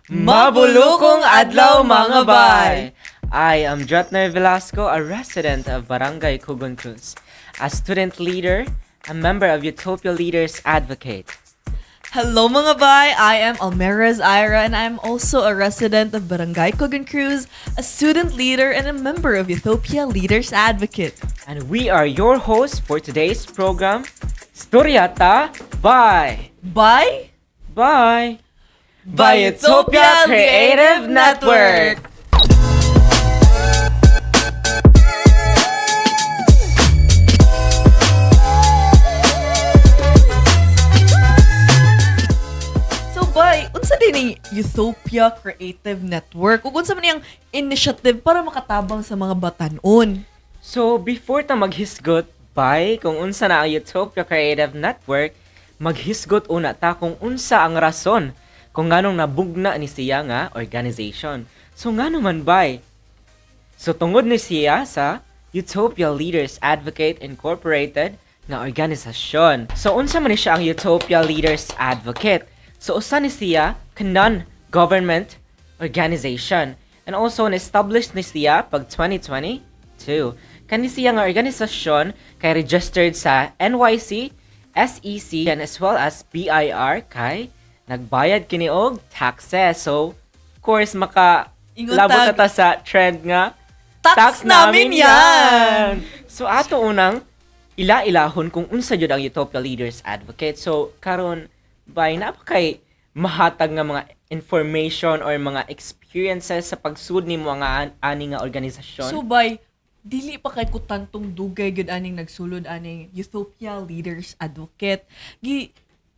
Mabulukong adlaw mga bay! I am Jotner Velasco, a resident of Barangay Cugon Cruz, a student leader, a member of Utopia Leaders Advocate. Hello mga bay! I am Almeraz Ira and I'm also a resident of Barangay Cugon Cruz, a student leader and a member of Utopia Leaders Advocate. And we are your hosts for today's program, Storyata Bye! Bye! Bye! By Utopia Creative Network! So bay, unsa din ni Utopia Creative Network? Ug unsa man yang initiative para makatabang sa mga batan-on? So, before ta maghisgot, bye, kung unsa na ang Utopia Creative Network, maghisgot una ta kung unsa ang rason kung nganong nabugna ni siya nga organization. So, ngano man bye? So, tungod ni siya sa Utopia Leaders Advocate Incorporated nga organisasyon. So, unsa man ni siya ang Utopia Leaders Advocate? So, usa ni siya ka non-government organization. And also, na-establish ni siya pag 2022. Kani siya nga organisasyon kay registered sa NYC, SEC, and as well as BIR kay nagbayad kini og taxes. So, of course, Ingon labot na tag- ta sa trend nga Tax namin yan! So, ato unang ila-ilahon kung unsa jud ang Utopia Leaders Advocate. So, karon bay na kay mahatag nga mga information or mga experiences sa pagsud nimo nga ani nga organisasyon. So bay, dili pa kay kutantong dugay gyud aning nagsulod aning Utopia Leaders Advocate.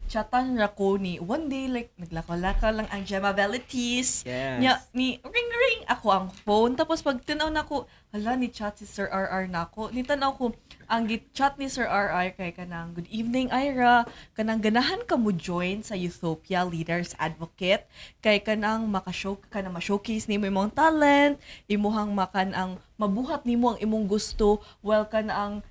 Chatan ra ko ni one day like naglakaw-lakaw lang ang Gemma Velitis. Yes. Nya ni ring ako ang phone tapos pag tinaw na ko hala ni chat si Sir RR nako. Ni tanaw ko ang chat ni Sir RR kay kanang good evening Ira kanang ganahan ka mo join sa Utopia Leaders Advocate kay kanang ma-showcase nimo imong talent, imuhang makan ang mabuhat nimo ang imong gusto while kanang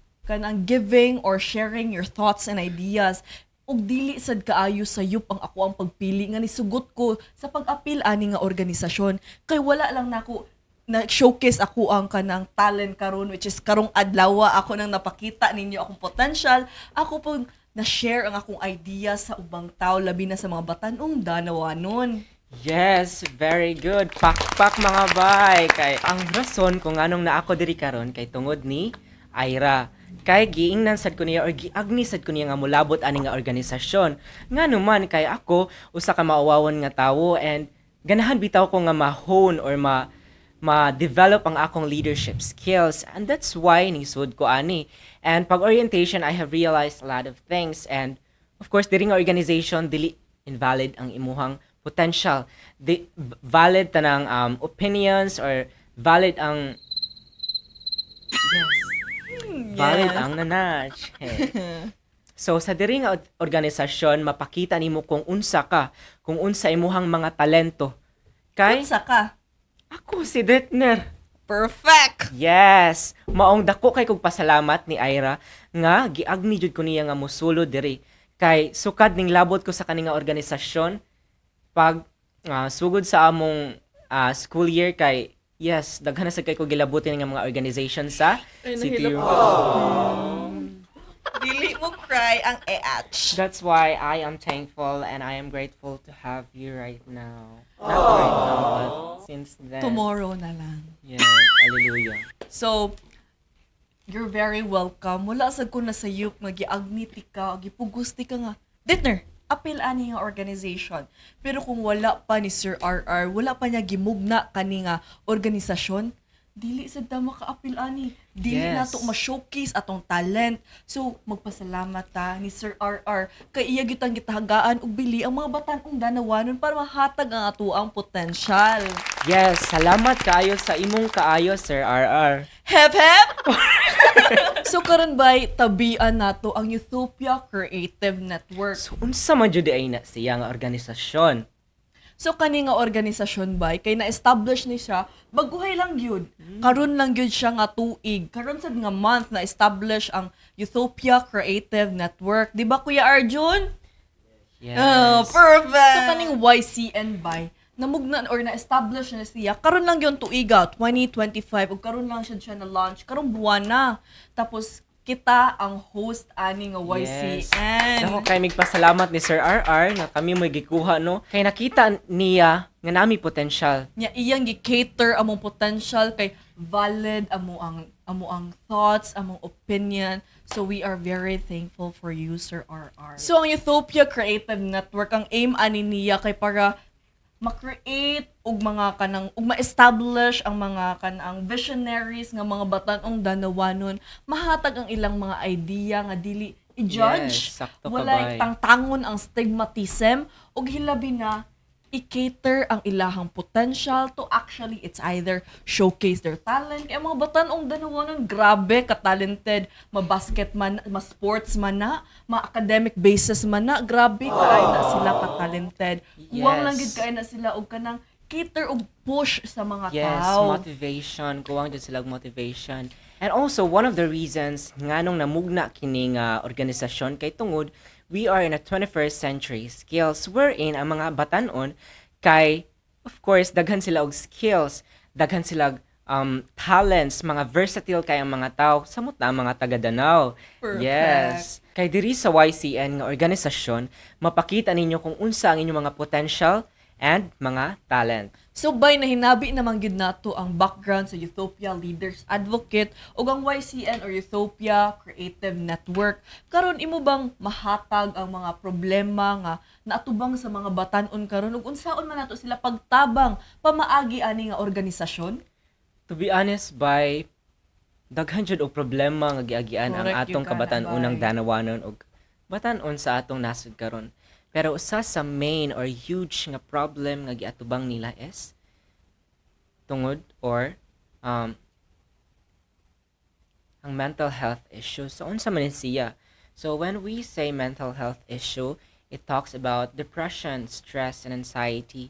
giving or sharing your thoughts and ideas ug dili sad kaayo sayop ang ako ang pagpili nga nisugot ko sa pag-apil ani nga organisasyon kay wala lang nako na showcase ako ang kanang talent karon which is karong adlaw ako nang napakita ninyo akong potential ako pong na-share ang akong idea sa ubang tao labi na sa mga batanong danawanon. Yes, very good. Pak mga bay. Kay ang rason kung anong na ako diri karon kay tungod ni Ira. Kay giingnan sad ko niya or giagni sad ko niya nga molabot ani nga organisasyon. Ngano man kay ako usa ka maawawon nga tawo and ganahan bitaw ko nga ma-hone or ma-develop ang akong leadership skills, and that's why nisud ko ani. And pag orientation I have realized a lot of things, and of course diri nga organization dili invalid ang imuhang potential. Valid tanang opinions or valid ang valid ang nanach. So sa diri nga organisasyon mapakita nimo kung unsa ka, kung unsa imuhang mga talento. Kay Unsa ka? ako si Detner. Perfect. Yes, maong dako kay kog pasalamat ni Ira nga giagni jud ko niya nga mosulod diri. Kay sukad ning labot ko sa kaninga organisasyon pag sugod sa among school year kay yes, daghan na sad kay ko gilabutin nga mga organization sa Ay, city. nahilap Dili mo cry ang each. That's why I am thankful and I am grateful to have you right now. Not right now, but since then. Tomorrow na lang. Yes, hallelujah. So, you're very welcome. Wala sa ko na sayop nga giagniti ka, gipugusti ka nga. Ditner, apil ani nga organization. Pero kung wala pa ni Sir RR, wala pa niya gimugna kani nga organisasyon, dili sad ta makaapil ani. Dili Yes. nato ma-showcase atong talent. So, magpasalamat ta ni Sir RR kay iya gyud ang gitahagaan og bili ang mga batan-ong danawanon para mahatag ang ato ang potential. Yes, salamat kaayo sa imong kaayo, Sir RR. Hep hep! So karon bay tabian nato ang Utopia Creative Network. So, unsa man jud ay na siya nga organisasyon? So kani nga organisasyon bay kay na-establish ni siya baguhay lang gyud. Karon lang gyud siya nga tuig. Karon sad nga month na establish ang Utopia Creative Network. Di ba Kuya Arjun? Yes. Oh, perfect. So kaning YCN bay namugna or na-establish na siya, karon lang yung tuiga, 2025, ug karon lang siya na launch, karong buwan na. Tapos, kita ang host ani nga YCN. Dako kay migpasalamat ni Sir RR nga kami mo gikuha no. Kay nakita niya nga nami potential. Nya iyang gi-cater among potential kay valid amo ang thoughts, among opinion. So we are very thankful for you, Sir RR. So ang Utopia Creative Network, ang aim ani niya kay para ma-create og mga kanang ug ma-establish ang mga kanang visionaries nga mga batan-ong danawanon, mahatag ang ilang mga idea nga dili i-judge. Yes, sakto ka, Wala bay. tangtangon ang stigmatism ug hilabi na i-cater ang ilahang potential to actually it's either showcase their talent. Kaya mga batan-ong danawanon, grabe ka-talented, ma-basket man, ma-sports man na, ma-academic basis man na, grabe kaay na sila ka-talented. Huwag lang Yes. gid kaay na sila og kanang cater og push sa mga Yes, tao. motivation. Kuwang dyan sila og motivation. And also, one of the reasons nga nung namugna kini nga organisasyon kay tungod, we are in a 21st century skills wherein ang mga batanon kay, of course, daghan sila og skills, daghan sila og, talents, mga versatile kay ang mga tao, samot na ang mga taga-Danau. Perfect. Yes. Kay diri sa YCN nga organisasyon, mapakita ninyo kung unsa ang inyong mga potential and mga talent. So by nahinabi naman gid nato ang background sa Utopia Leaders Advocate ug ang YCN or Utopia Creative Network. Karon imo bang mahatag ang mga problema nga naatubang sa mga batan-on karon ug unsaon man nato sila pagtabang pamaagi ani nga organisasyon? To be honest, by daghan jud og problema nga giagian ang Correct, atong you can, kabatan-unang Abay. danawanon og batan-on sa atong nasod karon. Pero usa sa main or huge nga problem nga giatubang nila is tungod or ang mental health issue. So unsa man ni siya? So when we say mental health issue, it talks about depression, stress, and anxiety.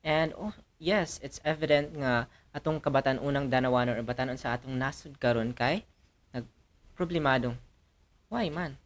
And yes, it's evident nga atong kabatan-unang danawanon or batanon sa atong nasud karon kay nagproblemadong. Why man?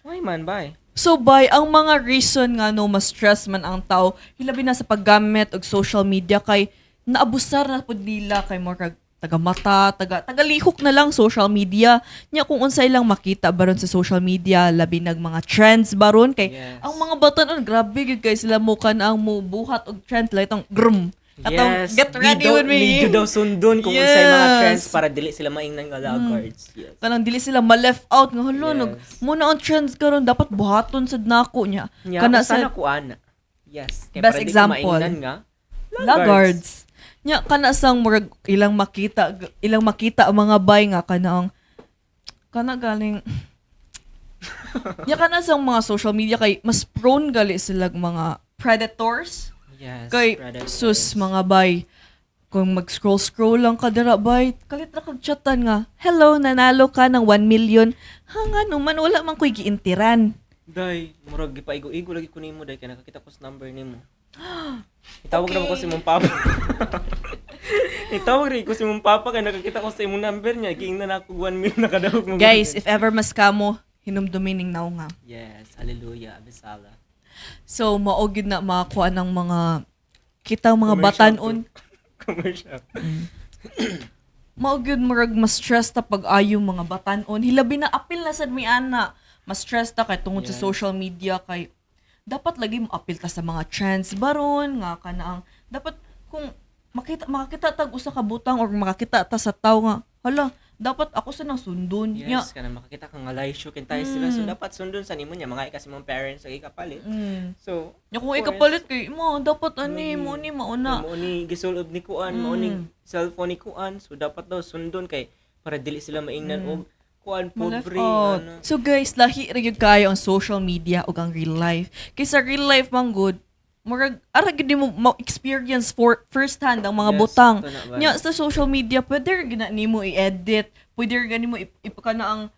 Why man, bay? So by ang mga reason nga no ma-stress man ang tao, hilabi na sa paggamit og social media kay naabusar na pud nila kay more kag taga-mata, tagalihok na lang social media. Nya kung unsay lang makita baron sa social media, labi nag mga trends baron kay Yes. ang mga batan grabe gid kay sila mo ang buhat og trend like tong grum. Atong get ready with me. Need daw sundon kung unsay mga Yes. trends para dili sila maingnan nga laggards. Yes. Kanang dili sila ma-left out nga hulo Yes. muna ang trends karon dapat buhaton sad nako nya. Nya, Kana sana sa ko ana. Yes. Kaya Best para di ko example. maingnan nga laggards. Nya kana sang murag ilang makita ang mga bay nga kana galing nya kana sang mga social media kay mas prone gali sila mga predators Yes. kay predators. sus mga bay kung mag-scroll lang ka dira bay kalit ra kag chatan nga hello nanalo ka ng 1 million hanga naman wala man koy giintiran. Day, murag gipaigo-igo lagi ko nimo day kay nakakita ko sa number nimo. Itawag Okay. na ko si mong papa. Itawag rin ko si mong papa kay nakakita ko sa imong number niya. Giingnan ako 1 million nakadawag mo. Guys, if ever mas kamo hinumdumining naw nga. Yes, hallelujah, abisala. So mao gid na makakuha ng mga kitang mga Commercial batan-on. Commercial. Mao gyud murag mas stress ta pag ayo mga batan-on. Hilabi na apil na sad mi ana. Mas stress ta kay tungod sa Yes. social media kay dapat lagi mo apil ta sa mga trends baron nga kanaang dapat kung makakita tag usa ka butang or makakita ta sa tawo nga hala dapat ako sa nang sundon nya. Yes, kana makakita ka nga live show kintay sila. So dapat sundon sa nimo niya mga kasi mong parents sa ikapalit. So, Nya kung of course, ikapalit kay mo dapat ani mo ni mauna. Mao ni gisulob ni kuan, mao ni cellphone ni kuan. So dapat daw sundon kay para dili sila maingnan og kuan Ma-left pobre out. ano. So guys, lahi ra gyud kayo ang social media ug ang real life. Kay sa real life man good, murag ara gyud mo experience for first hand ang mga Yes, butang. sakto na ba? Nya sa social media pwede ra gyud na nimo i-edit, pwede ra nimo kanang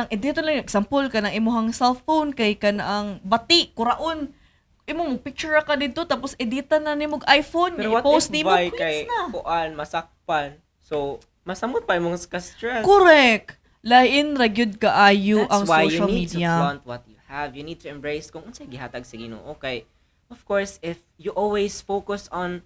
edit lang example kanang imong cellphone kay kanang bati kuraon. Imo mo picture ra ka dito tapos editan na nimo og iPhone, Pero what i-post if nimo by quick kay na. kuan masakpan. So masamot pa imong ka-stress. Correct. Lain ra gyud kaayo ang That's why social you need to media. flaunt what you have. You need to embrace kung unsay gihatag sa Ginoo. Okay. of course, if you always focus on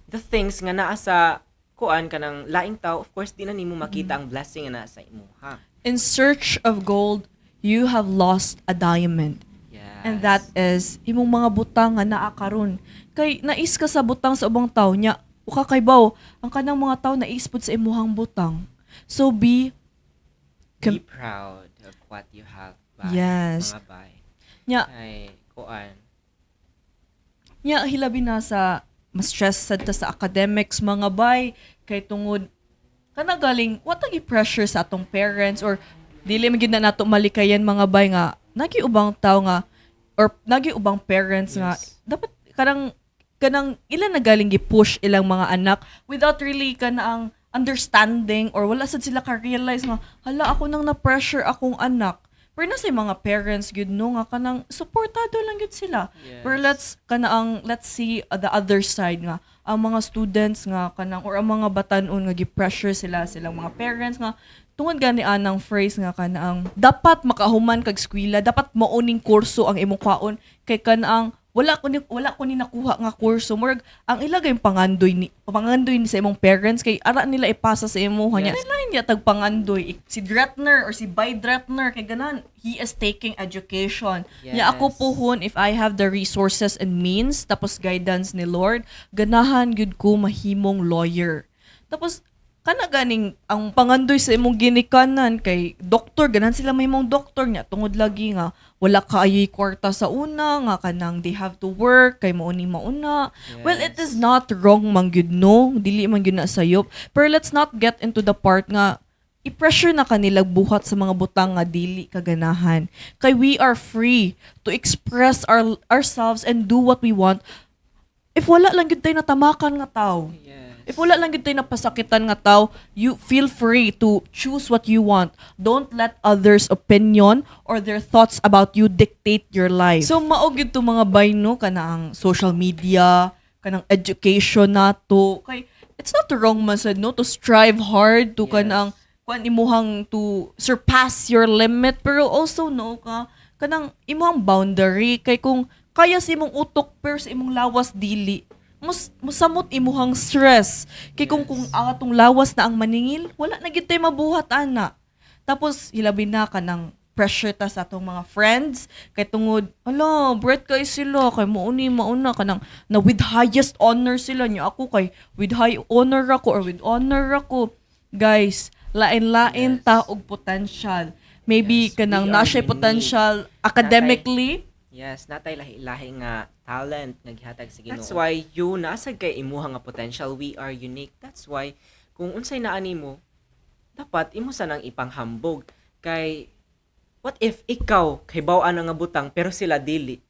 the things nga naa sa kuan ka ng laing tao, of course, di na nimo makita ang blessing nga naa sa imuha. In search of gold, you have lost a diamond. Yes. And that is, imong mga butang nga naa karon. Kay nais ka sa butang sa ubang tao nya, uka kay baw, ang kanang mga tao nais pud sa imuhang butang. So Be proud of what you have. Bay, Yes. Mga bay. nya Ay, kuan. nya hilabi na sa mas stress sad ta sa academics mga bay kay tungod kana galing what agi pressure sa atong parents or dili man gyud na nato malikayan mga bay nga nagiubang tao nga or nagiubang parents nga Yes. dapat kanang ilan na galing gi-push ilang mga anak without really kanaang understanding or wala sad sila ka-realize nga hala ako nang na-pressure akong anak. Pero na sa mga parents gyud no nga kanang suportado lang gyud sila. Yes. Pero let's see the other side nga ang mga students nga kanang or ang mga batan-on nga gi-pressure silang mga parents nga tungod gani anang phrase nga kanang dapat makahuman kag eskwela, dapat mauning kurso ang imong kwaon kay kanang wala ko ni nakuha nga kurso murag ang ilagay pangandoy ni sa imong parents kay ara nila ipasa sa imong nya Yes. nila hindi tag pangandoy si Dretner or si By Dretner kay ganan he is taking education nya ako Yes. pohon if I have the resources and means tapos guidance ni Lord ganahan gud ko mahimong lawyer tapos kana ganing ang pangandoy sa imong ginikanan kay doktor ganan sila mahimong doktor nya tungod lagi nga wala kaayoy kwarta sa una nga kanang they have to work kay mauni mauna. Well, it is not wrong man gyud no, dili man gyud na sayop. Pero let's not get into the part nga i-pressure na kanilang buhat sa mga butang nga dili kaganahan. Kay we are free to express ourselves and do what we want. If wala lang gyud tayo natamakan nga tao. Yes. If wala lang gyud tayo napasakitan nga tao, you feel free to choose what you want. Don't let others' opinion or their thoughts about you dictate your life. So mao gyud to mga bayno kanang social media, kanang education nato. Kay it's not wrong man sad no to strive hard to Yes. kanang kuan imuhang to surpass your limit pero also no ka kanang imuhang boundary kay kung kaya sa imong utok pero sa imong lawas dili musamot imuhang stress kay kung ang atong lawas na ang maningil wala na gyud tay mabuhat ana tapos hilabi na ka ng pressure ta sa atong mga friends kay tungod ala bread kay sila kay mauna ka ng na with highest honor sila niya ako kay with high honor ako or with honor ako guys lain-lain Yes. ta og potential maybe Yes, kanang we are na siya unique. potential academically. Yes, natay lahi-lahi nga talent nga gihatag sa Ginoo. That's why you nasag kay imuha nga potential, we are unique. That's why kung unsay naa nimo, dapat imo sanang ipanghambog kay what if ikaw kay baw-an nga butang pero sila dili.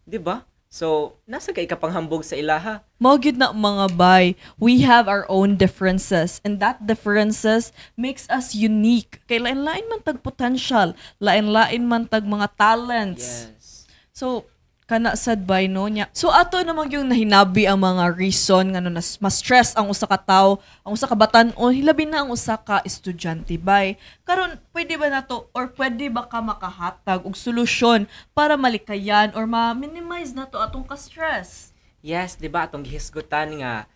'Di ba? So, nasa kay kapanghambog sa ilaha. Mao gyud na mga bay, we have our own differences and that differences makes us unique. Kay lain-lain man tag potential, lain-lain man tag mga talents. Yes. So, kana sad bay no nya. So ato namang yung nahinabi ang mga reason nga no mas stress ang usa ka tawo, ang usa ka batan-on, hilabi na ang usa ka estudyante bay. Karon pwede ba nato or pwede ba ka makahatag og solusyon para malikayan or ma-minimize nato atong ka-stress? Yes, 'di ba atong gihisgutan nga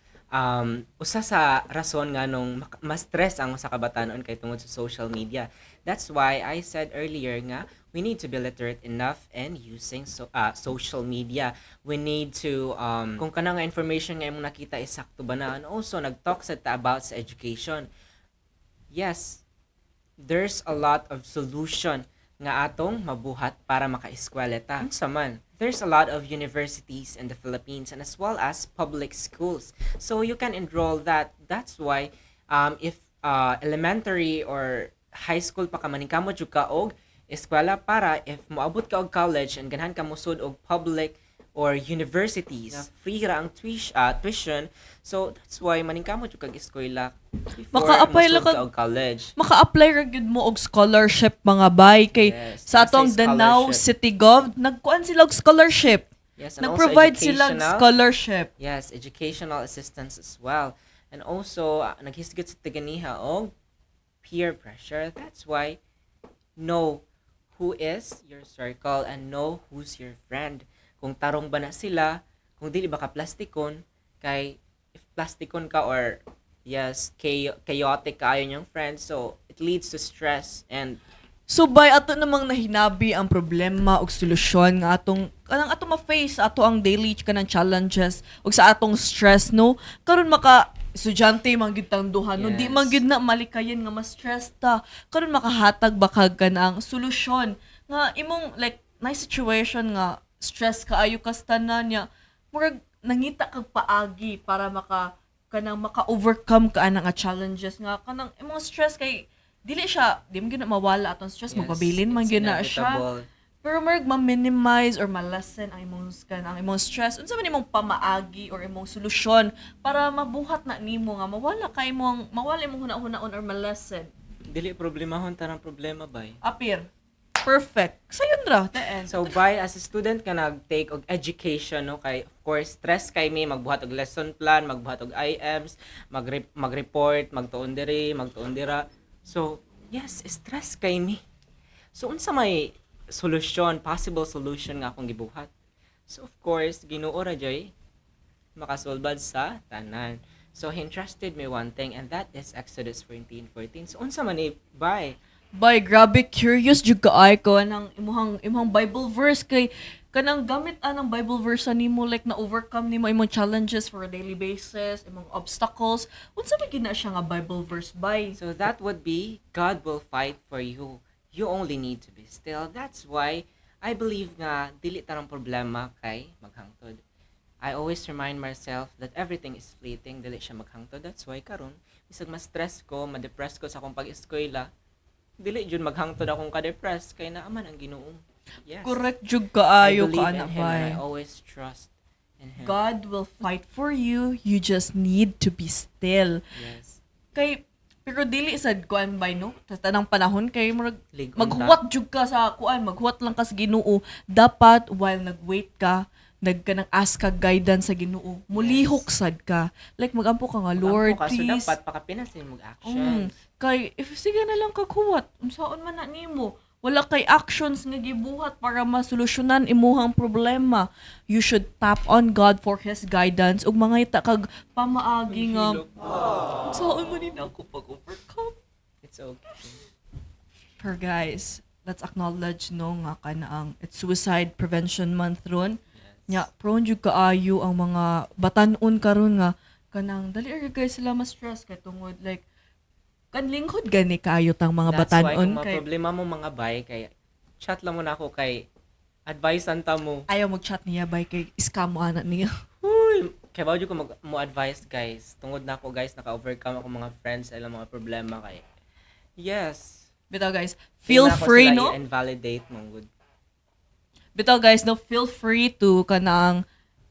usa sa rason nga nung ma-stress ang usa ka batanon kay tungod sa social media. That's why I said earlier nga we need to be literate enough in using social media. We need to kung kana nga information nga imong nakita is sakto ba na and also nag-talk sa ta about sa education. Yes, there's a lot of solution nga atong mabuhat para makaeskwela ta. Unsa man, there's a lot of universities in the Philippines and as well as public schools. So you can enroll that. That's why if elementary or high school pa ka maningkamot jud ka og eskwela para if moabot ka og college and ganahan ka musud og public or universities na free ra ang tuition. So that's why maningkamot jud kag eskwela before Maka-apply musud lang ka kag- og college. Maka-apply ra gyud mo og scholarship mga bay kay Yes, sa nasa atong Danao scholarship. City Gov nagkuan sila og scholarship. Yes, and also Nag-provide sila educational. scholarship. Yes, educational assistance as well. And also, naghisgot sa taganiha og peer pressure. That's why know who is your circle and know who's your friend. Kung tarong ba na sila, kung dili ba ka plastikon, kay if plastikon ka or yes, chaotic kaayo niyang friends, so it leads to stress and So by ato namang nahinabi ang problema ug solusyon nga kanang ato ma-face ato ang daily kanang challenges ug sa atong stress no karon maka estudyante man gyud tang duha no di Yes. man gyud na malikayan nga ma-stress ta karon makahatag ba kag kanang solusyon nga imong like nice situation nga stress kaayo kas tanan niya murag nangita kag paagi para maka-overcome ka anang nga challenges nga kanang imong stress kay dili mo gyud na mawala atong stress yes, magpabilin man it's gyud na siya inevitable. pero marag ma-minimize or ma-lessen ang imong stress unsa man imong pamaagi or imong solusyon para mabuhat na nimo nga mawala imong huna-hunaon or ma-lessen Dili problemahon tarang problema bay. apir perfect sayon ra the end So by as a student ka nag-take og education no kay of course stress kay may magbuhat og lesson plan, magbuhat og IMs, mag-report, magtuon diri, magtuon dira. So yes, stress kay mi. So unsa may solusyon, possible solution nga akong gibuhat. So of course, Ginoo ra joy makasulbad sa tanan. So he entrusted me one thing and that is Exodus 14:14. So unsa man bay? Bay, grabe curious jud kaay ko nang imong Bible verse kay kanang gamit anang Bible verse sa nimo like na overcome nimo imong challenges for a daily basis, imong obstacles. Unsa man gina siya nga Bible verse bay? So that would be God will fight for you. You only need to be still. That's why I believe nga dili tarang problema kay maghangtod. I always remind myself that everything is fleeting, dili siya maghangtod. That's why karon bisag ma-stress ko, ma-depress ko sa akong pag-eskwela, dili jud maghangtod akong ka-depress kay naaman ang Ginoo. Yes. Correct jud I kaayo believe ka in na him and I bay. always trust in him. God will fight for you. You just need to be still. Yes. Kay pero dili sad kuan bay no sa tanang panahon kay murag Ligon maghuwat jud ka sa kuan maghuwat lang ka sa Ginoo dapat while nagwait ka nagkanang ask ka guidance sa Ginoo mulihok sad ka like magampo ka nga Lord Ka, so please dapat pakapinasin mo action. kay if sige na lang kag huwat unsaon man na nimo wala kay actions nga gibuhat para masolusyonan imuhang problema you should tap on God for his guidance ug mangita kag pamaagi nga unsaon man ni ako pag-overcome. It's okay. Per guys, let's acknowledge no nga kanaang it's Suicide Prevention Month ron. Nya prone jud kaayo ang mga batan-on karon nga kanang dali ra guys sila ma-stress kay tungod like kanlinghod gani kaayo tang mga That's why batan-on kung kay problema mo mga bay, kay chat lang mo na ako kay advice anta mo. ayaw mag-chat niya bay kay scam mo ana niya. Uy, kay bawo ko mo advice guys. Tungod na ako guys naka-overcome ako mga friends ilang mga problema kay. Yes. Bitaw guys, feel Di na ako free sila no. i-invalidate mo good. Bitaw guys, no, feel free to kanang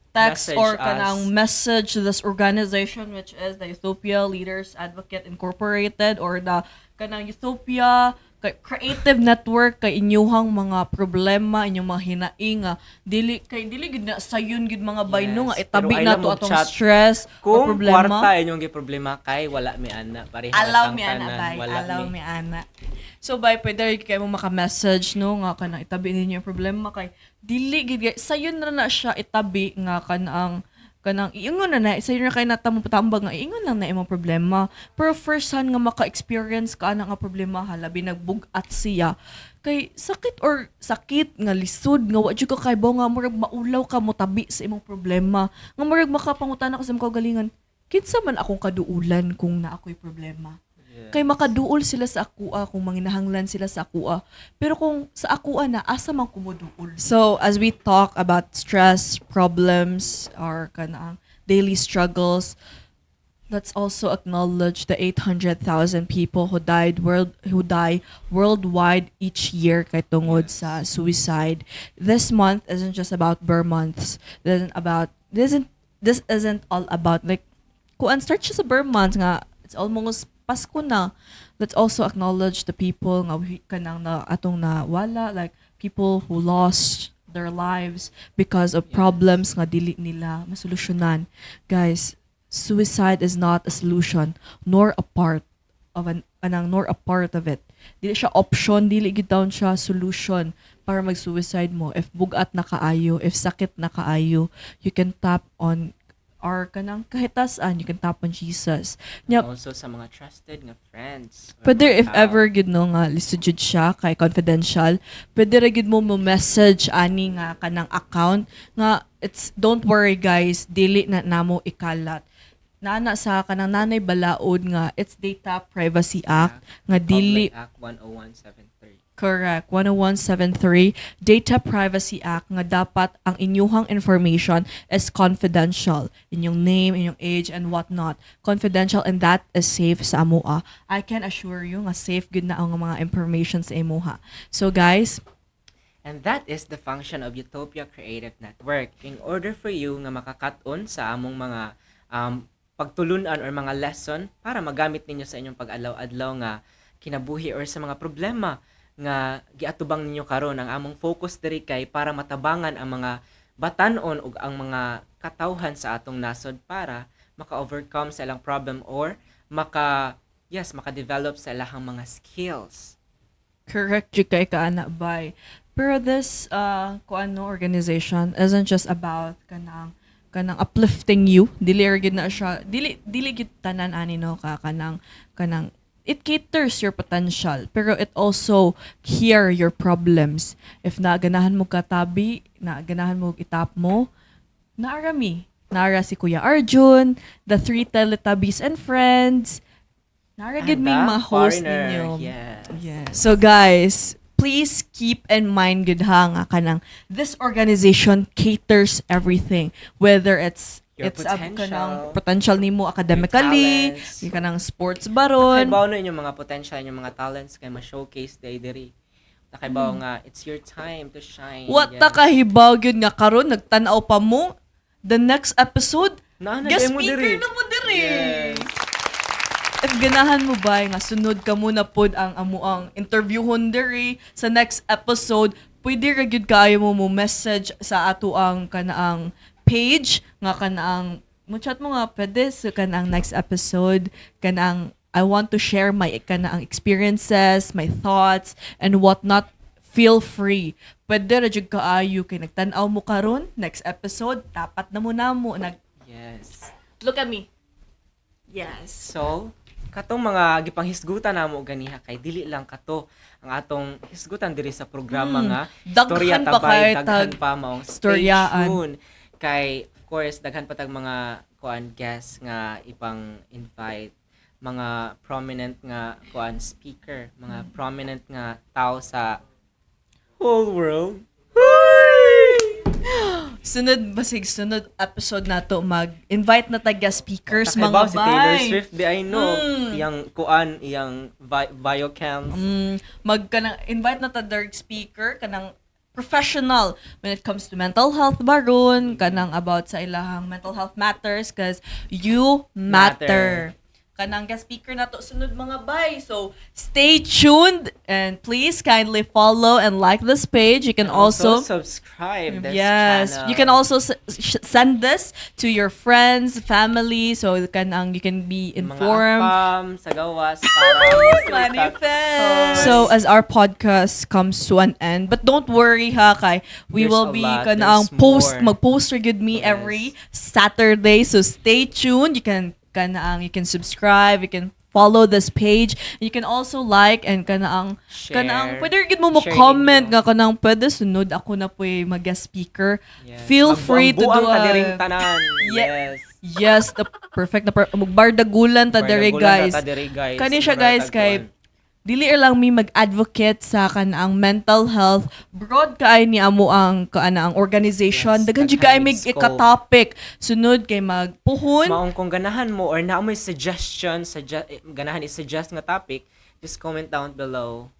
text Message or us. kanang message this organization which is the Ethiopia Leaders Advocate Incorporated or the kanang Ethiopia Creative Network kay inyuhang mga problema inyong mga hinaing nga dili gid na sayon gid mga bayno nga Yes, itabi pero na alam to mo, atong chat, stress o Kung problema. kwarta inyong giproblema kay wala mi ana pareha Allow tang me ana tanan, bay, wala allow mi. me ana. So bay pwede kayo mo maka-message no nga kanang itabi ninyo yung problema kay dili gid sayon na siya itabi nga kanang iingon na sayon na kay natamo patambag nga iingon lang na imong problema pero first hand nga maka-experience ka ana nga problema halabi nagbugat siya kay sakit nga lisod nga wa jud ka kay nga murag maulaw ka mo tabi sa imong problema nga murag makapangutana ka sa imong kaugalingon kinsa man akong kaduulan kung na ako'y problema. Yes. Kay makaduol sila sa akua kung manginahanglan sila sa akua. Pero kung sa akua na, asa man kumuduol. So, as we talk about stress, problems, or kanang daily struggles, let's also acknowledge the 800,000 people who die worldwide each year kay tungod sa suicide. This month isn't just about Burr months. This isn't all about like kung start siya sa Burr month nga it's almost Pasko na. Let's also acknowledge the people nga kanang na atong nawala like people who lost their lives because of problems nga dili nila masolusyonan. Guys, suicide is not a solution nor a part of it. Dili siya option, dili gid daw siya solution para mag-suicide mo. If bugat na kaayo, if sakit na kaayo, you can tap on or kanang kahitasan, you can tap on Jesus. Nya, Also sa mga trusted nga friends. or pwede mga if tao. ever gid no nga lisod jud siya kay confidential, pwede ra gid mo message ani nga kanang account nga it's don't worry guys, dili na namo ikalat. Nana sa kanang nanay balaod nga it's Data Privacy Act nga dili Public Act 10173. correct 10173 Data Privacy Act nga dapat ang inyuhang information is confidential, inyong name, inyong age and whatnot, confidential, and that is safe sa amoa. I can assure you nga safe gud na ang mga information sa imuha. So guys, And that is the function of Utopia Creative Network. In order for you nga makakaton sa among mga pagtulunan or mga lesson para magamit ninyo sa inyong pag-adlaw-adlaw nga kinabuhi or sa mga problema nga giatubang ninyo karon, ang among focus diri kay para matabangan ang mga batan-on ug ang mga katawhan sa atong nasod para maka-overcome sa ilang problem or maka-develop sa ilang mga skills. correct jud kay kaana bay. Pero this organization isn't just about kanang uplifting you. Dili ra gid na siya, dili gid tanan ani no kanang it caters your potential, pero it also hear your problems. If naganahan mo katabi, naganahan mo itap mo, naara si Kuya Arjun, the 3 Teletubbies and friends. Naara gid ming And the mga host foreigner, ninyo. yes. Yeah. So guys, please keep in mind gud ha nga kanang this organization caters everything, whether it's Your kanang potential nimo academically, your talents. yung kanang sports Nakaibaw baron. na inyong mga potential, inyong mga talents kay ma-showcase diri. Nakaibaw nga, it's your time to shine. What Yes. ta kahibaw gyud nga karon nagtan-aw pa mo the next episode? Na Guest mo speaker diri. na mo diri. Yes. If ganahan mo ba nga sunod ka muna pod ang amuang interviewon diri sa next episode, pwede ra gyud kaayo mo message sa ato ang kanaang page nga kanaang mo chat mo nga pwede sa kanaang next episode kanaang I want to share my kanaang experiences, my thoughts and whatnot. Feel free. Pwede ra gyud kaayo kay nagtan-aw mo karon next episode tapat na mo Yes. look at me. Yes. So, katong mga gipanghisgutan namo ganiha kay dili lang kato ang atong hisgutan diri sa programa nga Daghan Storya pa Tabay, kay daghan tag pa maong stay storyaan. tuned. Kay of course daghan pa tag mga guests nga ipang invite, mga prominent nga speaker, mga prominent nga tao sa whole world. Sunod episode na to mag-invite na tag guest speakers Takibaw mga si Taylor bay. Swift di I know, iyang biochem. Invite na ta direct speaker kanang professional when it comes to mental health baron kanang about sa ilahang mental health matters cause you matter. Kanang guest speaker na to sunod mga bay. So stay tuned and please kindly follow and like this page. You can also subscribe this yes, channel. you can also send this to your friends, family, so you can be informed. Mga afam, sa gawas, para Manifest. So as our podcast comes to an end, but don't worry ha kay we There's will a be lot. kanang There's more. mag-post good me Yes. every Saturday. So stay tuned. You can subscribe, you can follow this page. You can also like and Share. pwede gid mo Share comment ninyo. nga pwede sunod ako na po'y mag-guest speaker. Yes. Feel free to do Magbuang-buang ta diring a tanan. Ye- Yes. yes, the perfect na magbardagulan ta dere Bardagulan guys. ta diri, guys. Kani siya Mura guys tagtuan. kay dili lang mi mag-advocate sa kanang mental health, broad kaay ni amo ang ang organization. Yes, Daghan jud daghan kaay mig scope. ika-topic. Sunod kay magpuhon. Maong kung ganahan mo or naa mo'y suggestion, ganahan i-suggest nga topic, just comment down below.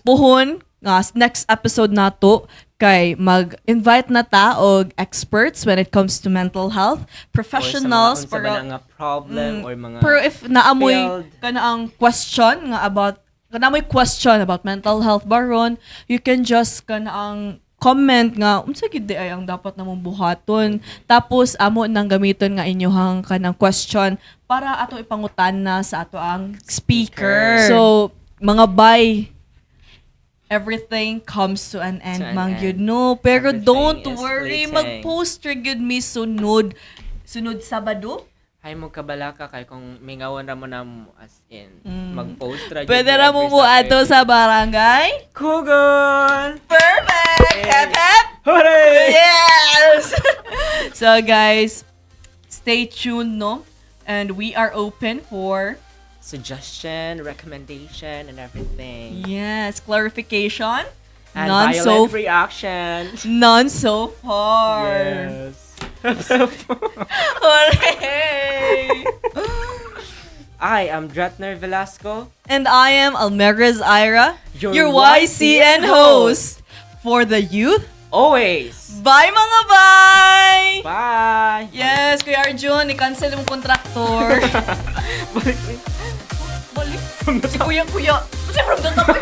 Puhon nga next episode nato kay mag-invite na ta og experts when it comes to mental health, professionals or sa mga, unsa ba na nga problem or mga pero if naamoy failed. kanaang question nga about kanamoy question about mental health baron, you can just kanaang comment nga unsa gid di ay ang dapat namong buhaton, tapos amo nang gamiton nga inyohang kanang question para ato ipangutan na sa ato ang speaker. So mga bay, everything comes to an end, To an mang end. yun, no? Pero Everything don't is worry, fleeting. mag-post ra gyud mi sunod. Sunod Sabado? Hay mo kabalaka kay kung mingawan ra mo na mo as in mag-post ra Pwede gyud ra every mo ato Saturday. sa barangay? Kugon! Perfect! Hey. Hep, hep! Hooray! Yes! So guys, stay tuned, no? And we are open for, Suggestion, recommendation, and everything. yes, clarification. And None violent so, reaction. none so far. Yes. Hooray! I am Dretner Velasco. And I am Almegrez Ira, Your your YCN host for the youth. Always. Bye mga bye! Bye. Yes, Kuya Arjun, i-cancel yung kontraktor. Balik. Balik. Si Kuya. Kasi from the top.